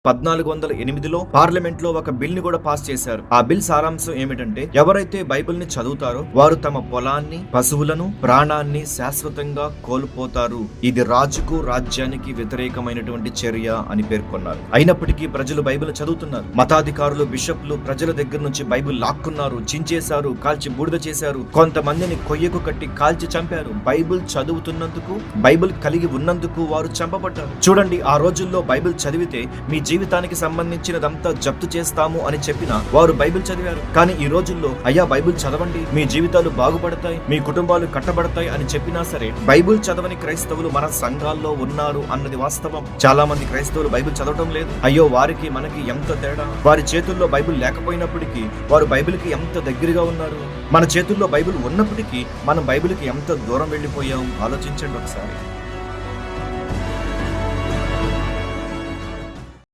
1408లో parliament లో ఒక bill ని కూడా పాస్ చేశారు. ఆ బిల్ సారాంశం ఏమిటంటే, ఎవరైతే బైబిల్ ని చదువుతారో వారు తమ పొలాన్ని, పశువులను, ప్రాణాన్ని శాశ్వతంగా కోల్పోతారు. ఇది రాజుకు, రాజ్యానికి వ్యతిరేకమైనటువంటి చర్య అని పేర్కొన్నారు. అయినప్పటికీ ప్రజలు బైబిల్ చదువుతున్నారు. మతాధికారులు, బిషప్లు ప్రజల దగ్గర నుంచి బైబిల్ లాక్కున్నారు, చించేశారు, కాల్చి బూడిద చేశారు. కొంతమందిని కొయ్యకు కట్టి కాల్చి చంపారు. బైబిల్ చదువుతున్నందుకు, బైబిల్ కలిగి ఉన్నందుకు వారు చంపబడ్డారు. చూడండి, ఆ రోజుల్లో బైబిల్ చదివితే మీ జీవితానికి సంబంధించినదంతా జప్తు చేస్తాము అని చెప్పిన వారు బైబిల్ చదివారు. కానీ ఈ రోజుల్లో అయ్యా బైబిల్ చదవండి, మీ జీవితాలు బాగుపడతాయి, మీ కుటుంబాలు కట్టబడతాయి అని చెప్పినా సరే బైబిల్ చదవని క్రైస్తవులు మన సంఘాల్లో ఉన్నారు అన్నది వాస్తవం. చాలా మంది క్రైస్తవులు బైబిల్ చదవటం లేదు. అయ్యో వారికి మనకి ఎంత తేడా. వారి చేతుల్లో బైబిల్ లేకపోయినప్పటికీ వారు బైబిల్కి ఎంత దగ్గరగా ఉన్నారు. మన చేతుల్లో బైబిల్ ఉన్నప్పటికీ మనం బైబిల్కి ఎంత దూరం వెళ్ళిపోయాం ఆలోచించండి ఒకసారి.